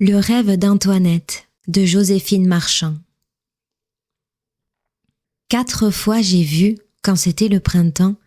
Le rêve d'Antoinette de Joséphine Marchand. 4 fois j'ai vu, quand c'était le printemps,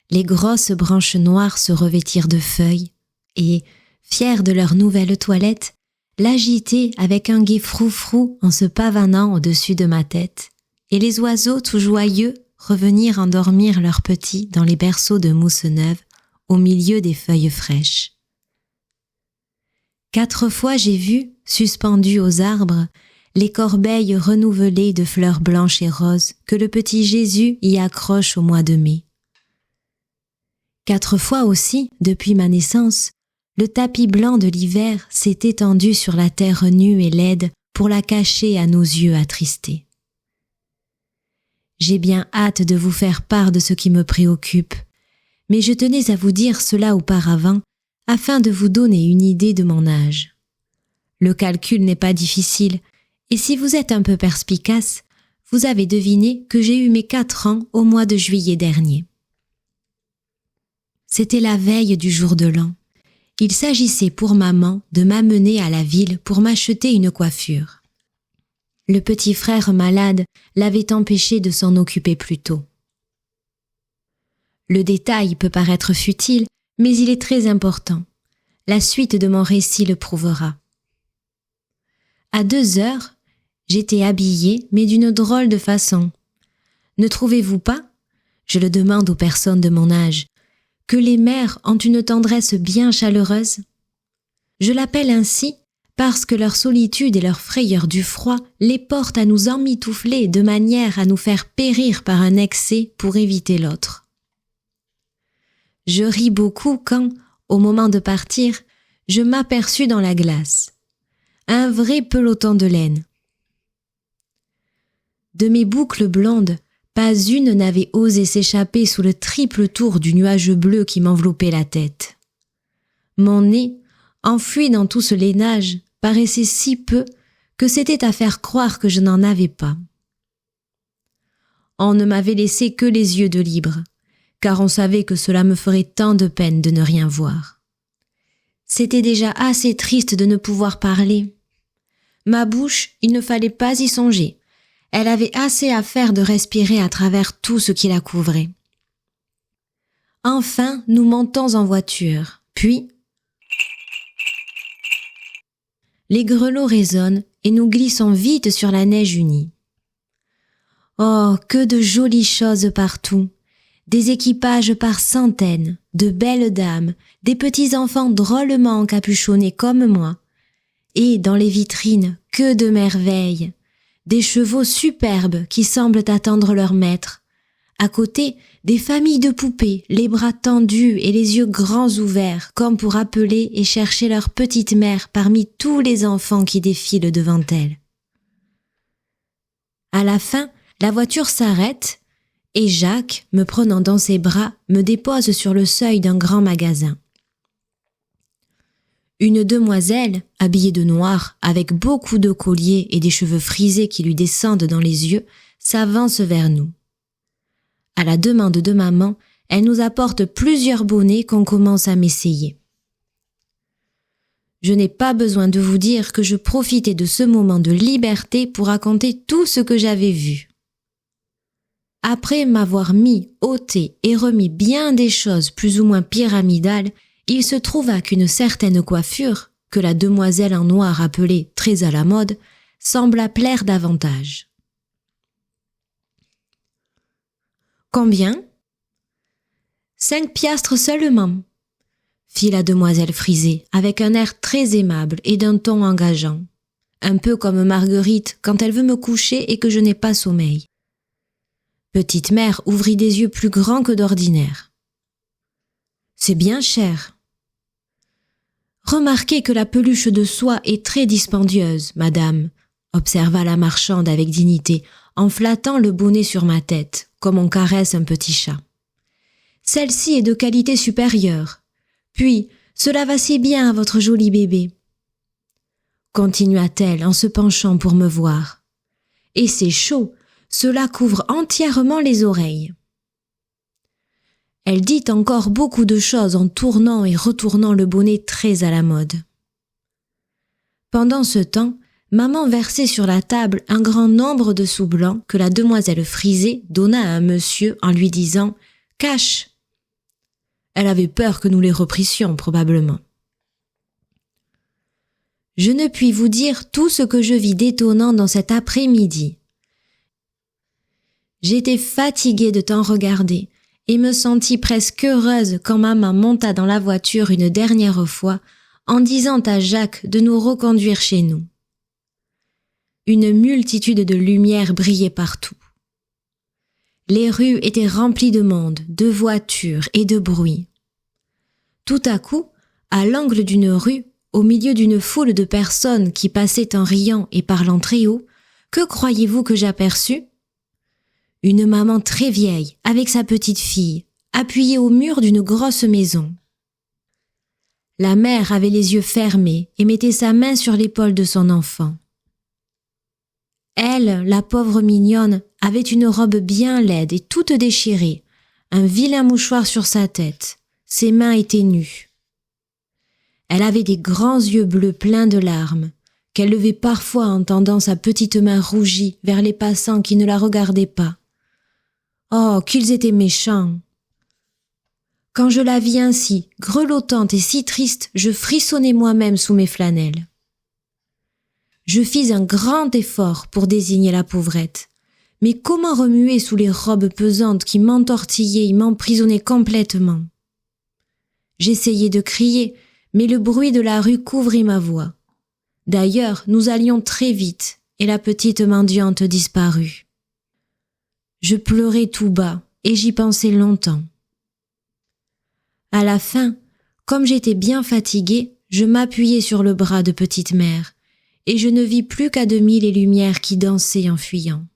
les grosses branches noires se revêtir de feuilles et, fiers de leur nouvelle toilette, l'agiter avec un gai froufrou en se pavanant au-dessus de ma tête, et les oiseaux tout joyeux revenir endormir leurs petits dans les berceaux de mousse neuve au milieu des feuilles fraîches. 4 fois j'ai vu, suspendues aux arbres, les corbeilles renouvelées de fleurs blanches et roses que le petit Jésus y accroche au mois de mai. 4 fois aussi, depuis ma naissance, le tapis blanc de l'hiver s'est étendu sur la terre nue et laide pour la cacher à nos yeux attristés. J'ai bien hâte de vous faire part de ce qui me préoccupe, mais je tenais à vous dire cela auparavant afin de vous donner une idée de mon âge. Le calcul n'est pas difficile, et si vous êtes un peu perspicace, vous avez deviné que j'ai eu mes 4 ans au mois de juillet dernier. C'était la veille du jour de l'an. Il s'agissait pour maman de m'amener à la ville pour m'acheter une coiffure. Le petit frère malade l'avait empêché de s'en occuper plus tôt. Le détail peut paraître futile, mais il est très important. La suite de mon récit le prouvera. À 2 heures, j'étais habillée, mais d'une drôle de façon. Ne trouvez-vous pas, je le demande aux personnes de mon âge, que les mères ont une tendresse bien chaleureuse? Je l'appelle ainsi parce que leur solitude et leur frayeur du froid les portent à nous emmitoufler de manière à nous faire périr par un excès pour éviter l'autre. Je ris beaucoup quand, au moment de partir, je m'aperçus dans la glace. Un vrai peloton de laine. De mes boucles blondes, pas une n'avait osé s'échapper sous le triple tour du nuage bleu qui m'enveloppait la tête. Mon nez, enfoui dans tout ce lainage, paraissait si peu que c'était à faire croire que je n'en avais pas. On ne m'avait laissé que les yeux de libre, car on savait que cela me ferait tant de peine de ne rien voir. C'était déjà assez triste de ne pouvoir parler. Ma bouche, il ne fallait pas y songer. Elle avait assez à faire de respirer à travers tout ce qui la couvrait. Enfin, nous montons en voiture, puis les grelots résonnent et nous glissons vite sur la neige unie. Oh, que de jolies choses partout! Des équipages par centaines, de belles dames, des petits enfants drôlement encapuchonnés comme moi. Et dans les vitrines, que de merveilles! Des chevaux superbes qui semblent attendre leur maître. À côté, des familles de poupées, les bras tendus et les yeux grands ouverts, comme pour appeler et chercher leur petite mère parmi tous les enfants qui défilent devant elles. À la fin, la voiture s'arrête, et Jacques, me prenant dans ses bras, me dépose sur le seuil d'un grand magasin. Une demoiselle, habillée de noir, avec beaucoup de colliers et des cheveux frisés qui lui descendent dans les yeux, s'avance vers nous. À la demande de maman, elle nous apporte plusieurs bonnets qu'on commence à m'essayer. Je n'ai pas besoin de vous dire que je profitais de ce moment de liberté pour raconter tout ce que j'avais vu. Après m'avoir mis, ôté et remis bien des choses plus ou moins pyramidales, il se trouva qu'une certaine coiffure, que la demoiselle en noir appelait très à la mode, sembla plaire davantage. Combien? 5 piastres seulement, fit la demoiselle frisée, avec un air très aimable et d'un ton engageant, un peu comme Marguerite quand elle veut me coucher et que je n'ai pas sommeil. Petite mère ouvrit des yeux plus grands que d'ordinaire. C'est bien cher. Remarquez que la peluche de soie est très dispendieuse, madame, observa la marchande avec dignité, en flattant le bonnet sur ma tête, comme on caresse un petit chat. Celle-ci est de qualité supérieure. Puis, cela va si bien à votre joli bébé. Continua-t-elle en se penchant pour me voir. Et c'est chaud. Cela couvre entièrement les oreilles. Elle dit encore beaucoup de choses en tournant et retournant le bonnet très à la mode. Pendant ce temps, maman versait sur la table un grand nombre de sous blancs que la demoiselle Frisée donna à un monsieur en lui disant « Cache !» Elle avait peur que nous les reprissions, probablement. Je ne puis vous dire tout ce que je vis d'étonnant dans cet après-midi. J'étais fatiguée de t'en regarder et me sentis presque heureuse quand maman monta dans la voiture une dernière fois en disant à Jacques de nous reconduire chez nous. Une multitude de lumières brillait partout. Les rues étaient remplies de monde, de voitures et de bruit. Tout à coup, à l'angle d'une rue, au milieu d'une foule de personnes qui passaient en riant et parlant très haut, que croyez-vous que j'aperçus ? Une maman très vieille, avec sa petite fille, appuyée au mur d'une grosse maison. La mère avait les yeux fermés et mettait sa main sur l'épaule de son enfant. Elle, la pauvre mignonne, avait une robe bien laide et toute déchirée, un vilain mouchoir sur sa tête, ses mains étaient nues. Elle avait des grands yeux bleus pleins de larmes, qu'elle levait parfois en tendant sa petite main rougie vers les passants qui ne la regardaient pas. Oh, qu'ils étaient méchants! Quand je la vis ainsi, grelottante et si triste, je frissonnai moi-même sous mes flanelles. Je fis un grand effort pour désigner la pauvrette, mais comment remuer sous les robes pesantes qui m'entortillaient et m'emprisonnaient complètement? J'essayai de crier, mais le bruit de la rue couvrit ma voix. D'ailleurs, nous allions très vite, et la petite mendiante disparut. Je pleurai tout bas, et j'y pensai longtemps. À la fin, comme j'étais bien fatiguée, je m'appuyai sur le bras de petite mère, et je ne vis plus qu'à demi les lumières qui dansaient en fuyant.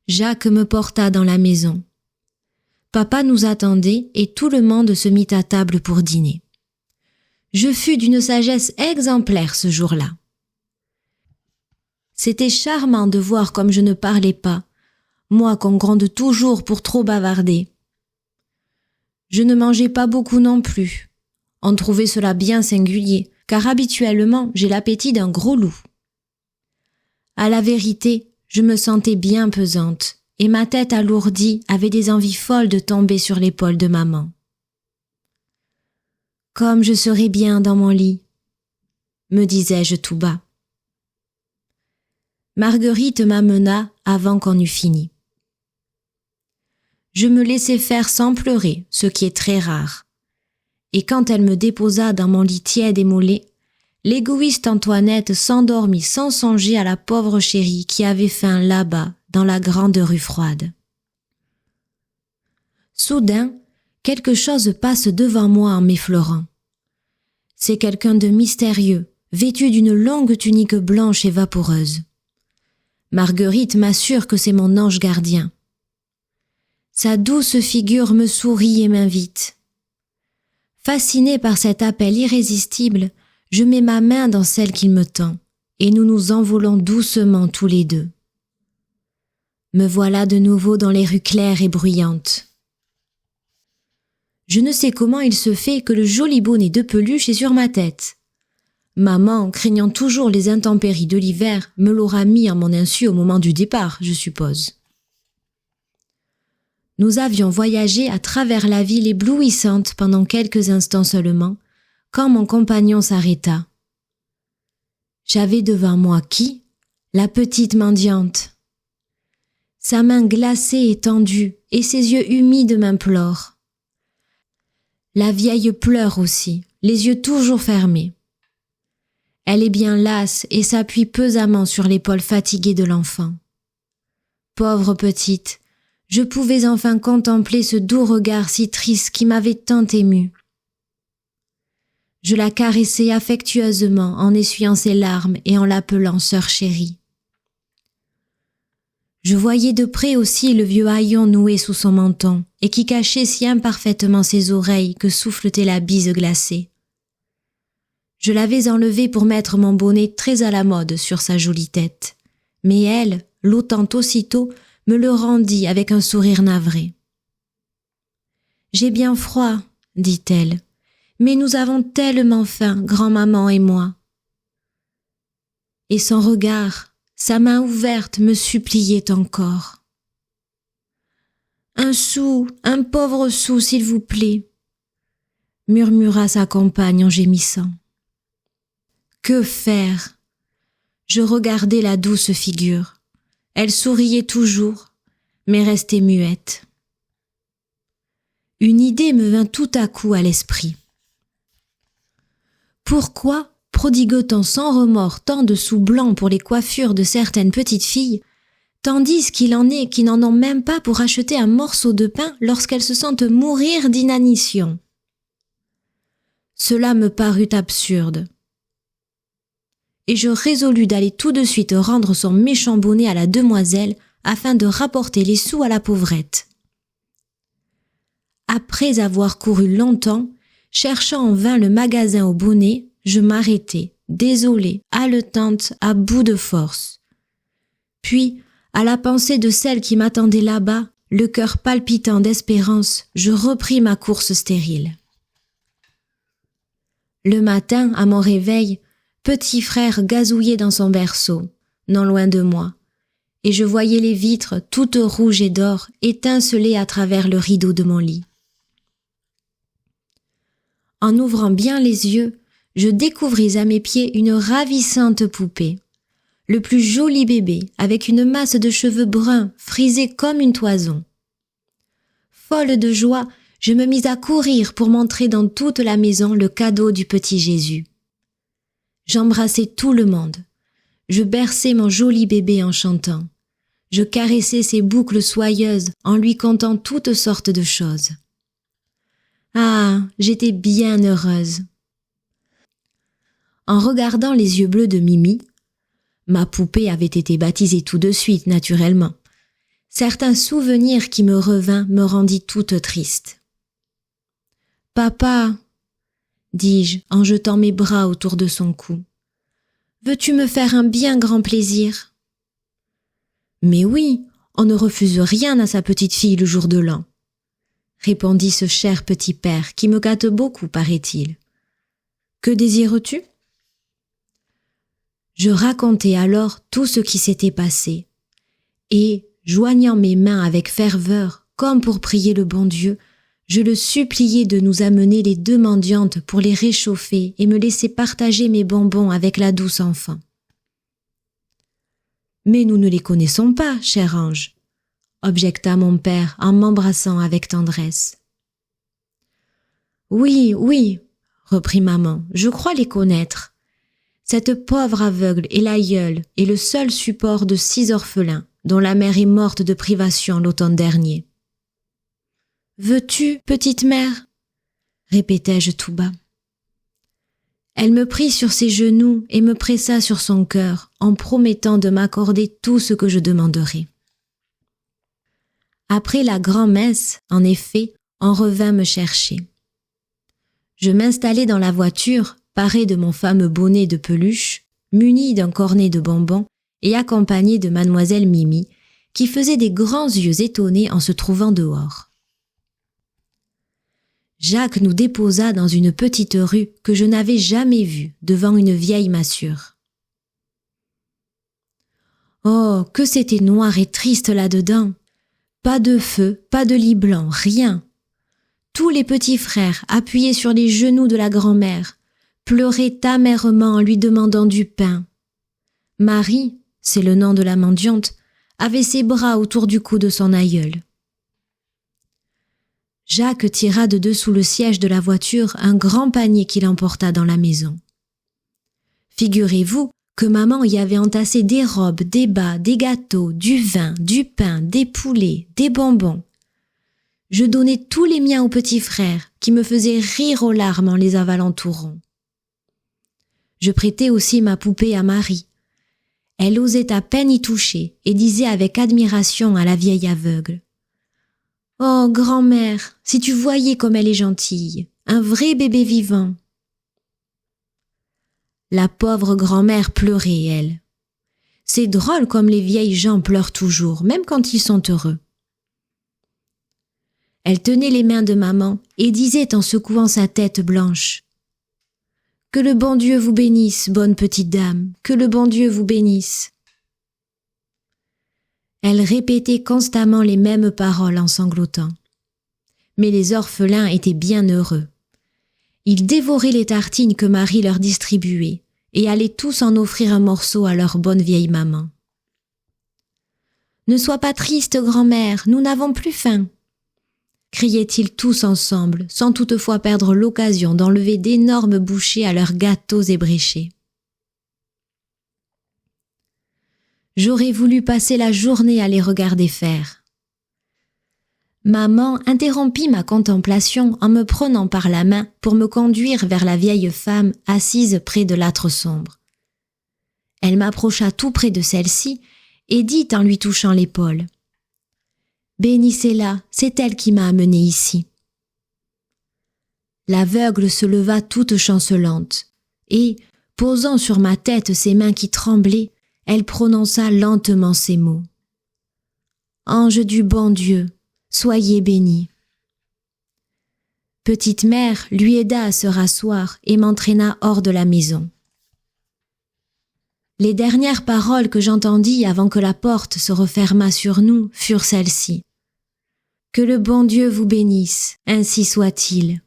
Jacques me porta dans la maison. Papa nous attendait et tout le monde se mit à table pour dîner. Je fus d'une sagesse exemplaire ce jour-là. C'était charmant de voir comme je ne parlais pas, moi qu'on gronde toujours pour trop bavarder. Je ne mangeais pas beaucoup non plus. On trouvait cela bien singulier, car habituellement j'ai l'appétit d'un gros loup. À la vérité, je me sentais bien pesante, et ma tête alourdie avait des envies folles de tomber sur l'épaule de maman. « Comme je serais bien dans mon lit !» me disais-je tout bas. Marguerite m'amena avant qu'on eût fini. Je me laissai faire sans pleurer, ce qui est très rare. Et quand elle me déposa dans mon lit tiède et mollet, l'égoïste Antoinette s'endormit sans songer à la pauvre chérie qui avait faim là-bas, dans la grande rue froide. Soudain, quelque chose passe devant moi en m'effleurant. C'est quelqu'un de mystérieux, vêtu d'une longue tunique blanche et vaporeuse. Marguerite m'assure que c'est mon ange gardien. Sa douce figure me sourit et m'invite. Fascinée par cet appel irrésistible, je mets ma main dans celle qu'il me tend, et nous nous envolons doucement tous les deux. Me voilà de nouveau dans les rues claires et bruyantes. Je ne sais comment il se fait que le joli bonnet de peluche est sur ma tête. Maman, craignant toujours les intempéries de l'hiver, me l'aura mis à mon insu au moment du départ, je suppose. Nous avions voyagé à travers la ville éblouissante pendant quelques instants seulement, quand mon compagnon s'arrêta. J'avais devant moi qui? La petite mendiante. Sa main glacée et tendue, et ses yeux humides m'implorent. La vieille pleure aussi, les yeux toujours fermés. Elle est bien lasse et s'appuie pesamment sur l'épaule fatiguée de l'enfant. Pauvre petite, je pouvais enfin contempler ce doux regard si triste qui m'avait tant émue. Je la caressai affectueusement en essuyant ses larmes et en l'appelant sœur chérie. Je voyais de près aussi le vieux haillon noué sous son menton et qui cachait si imparfaitement ses oreilles que souffletait la bise glacée. Je l'avais enlevé pour mettre mon bonnet très à la mode sur sa jolie tête, mais elle, l'ôtant aussitôt, me le rendit avec un sourire navré. « J'ai bien froid, dit-elle, mais nous avons tellement faim, grand-maman et moi. » Et son regard, sa main ouverte me suppliait encore. « Un sou, un pauvre sou, s'il vous plaît, » murmura sa compagne en gémissant. Que faire? Je regardais la douce figure. Elle souriait toujours, mais restait muette. Une idée me vint tout à coup à l'esprit. Pourquoi prodigue-t-on sans remords tant de sous blancs pour les coiffures de certaines petites filles, tandis qu'il en est qui n'en ont même pas pour acheter un morceau de pain lorsqu'elles se sentent mourir d'inanition? Cela me parut absurde. Et je résolus d'aller tout de suite rendre son méchant bonnet à la demoiselle afin de rapporter les sous à la pauvrette. Après avoir couru longtemps, cherchant en vain le magasin au bonnet, je m'arrêtai, désolée, haletante, à bout de force. Puis, à la pensée de celle qui m'attendait là-bas, le cœur palpitant d'espérance, je repris ma course stérile. Le matin, à mon réveil, petit frère gazouillait dans son berceau, non loin de moi, et je voyais les vitres, toutes rouges et d'or, étinceler à travers le rideau de mon lit. En ouvrant bien les yeux, je découvris à mes pieds une ravissante poupée, le plus joli bébé, avec une masse de cheveux bruns frisés comme une toison. Folle de joie, je me mis à courir pour montrer dans toute la maison le cadeau du petit Jésus. J'embrassai tout le monde. Je berçai mon joli bébé en chantant. Je caressai ses boucles soyeuses en lui contant toutes sortes de choses. Ah, j'étais bien heureuse. En regardant les yeux bleus de Mimi, ma poupée avait été baptisée tout de suite, naturellement. Certains souvenirs qui me revinrent me rendit toute triste. « Papa, » dis-je en jetant mes bras autour de son cou, « veux-tu me faire un bien grand plaisir ?»« Mais oui, on ne refuse rien à sa petite fille le jour de l'an, » répondit ce cher petit père qui me gâte beaucoup, paraît-il. « Que désires-tu » Je racontai alors tout ce qui s'était passé, et, joignant mes mains avec ferveur, comme pour prier le bon Dieu, je le suppliai de nous amener les deux mendiantes pour les réchauffer et me laisser partager mes bonbons avec la douce enfant. « Mais nous ne les connaissons pas, cher ange, » objecta mon père en m'embrassant avec tendresse. « Oui, oui, » reprit maman, « je crois les connaître. Cette pauvre aveugle est l'aïeule et le seul support de 6 orphelins, dont la mère est morte de privation l'automne dernier. »« Veux-tu, petite mère ?» répétai-je tout bas. Elle me prit sur ses genoux et me pressa sur son cœur en promettant de m'accorder tout ce que je demanderais. Après la grand-messe, en effet, on revint me chercher. Je m'installai dans la voiture, paré de mon fameux bonnet de peluche, muni d'un cornet de bonbons et accompagné de mademoiselle Mimi, qui faisait des grands yeux étonnés en se trouvant dehors. Jacques nous déposa dans une petite rue que je n'avais jamais vue, devant une vieille massure. Oh, que c'était noir et triste là-dedans! Pas de feu, pas de lit blanc, rien. Tous les petits frères, appuyés sur les genoux de la grand-mère, pleuraient amèrement en lui demandant du pain. Marie, c'est le nom de la mendiante, avait ses bras autour du cou de son aïeul. Jacques tira de dessous le siège de la voiture un grand panier qu'il emporta dans la maison. Figurez-vous que maman y avait entassé des robes, des bas, des gâteaux, du vin, du pain, des poulets, des bonbons. Je donnai tous les miens au petit frère, qui me faisait rire aux larmes en les avalant tout ronds. Je prêtai aussi ma poupée à Marie. Elle osait à peine y toucher et disait avec admiration à la vieille aveugle: « Oh, grand-mère, si tu voyais comme elle est gentille, un vrai bébé vivant. » La pauvre grand-mère pleurait, elle. C'est drôle comme les vieilles gens pleurent toujours, même quand ils sont heureux. Elle tenait les mains de maman et disait en secouant sa tête blanche: « Que le bon Dieu vous bénisse, bonne petite dame, que le bon Dieu vous bénisse. » Elle répétait constamment les mêmes paroles en sanglotant. Mais les orphelins étaient bien heureux. Ils dévoraient les tartines que Marie leur distribuait et allaient tous en offrir un morceau à leur bonne vieille maman. « Ne sois pas triste, grand-mère, nous n'avons plus faim !» criaient-ils tous ensemble, sans toutefois perdre l'occasion d'enlever d'énormes bouchées à leurs gâteaux ébréchés. J'aurais voulu passer la journée à les regarder faire. Maman interrompit ma contemplation en me prenant par la main pour me conduire vers la vieille femme assise près de l'âtre sombre. Elle m'approcha tout près de celle-ci et dit en lui touchant l'épaule: « Bénissez-la, c'est elle qui m'a amenée ici. » L'aveugle se leva toute chancelante et, posant sur ma tête ses mains qui tremblaient, elle prononça lentement ces mots: « Ange du bon Dieu, soyez bénie. » Petite mère lui aida à se rasseoir et m'entraîna hors de la maison. Les dernières paroles que j'entendis avant que la porte se refermât sur nous furent celles-ci: « Que le bon Dieu vous bénisse, ainsi soit-il. »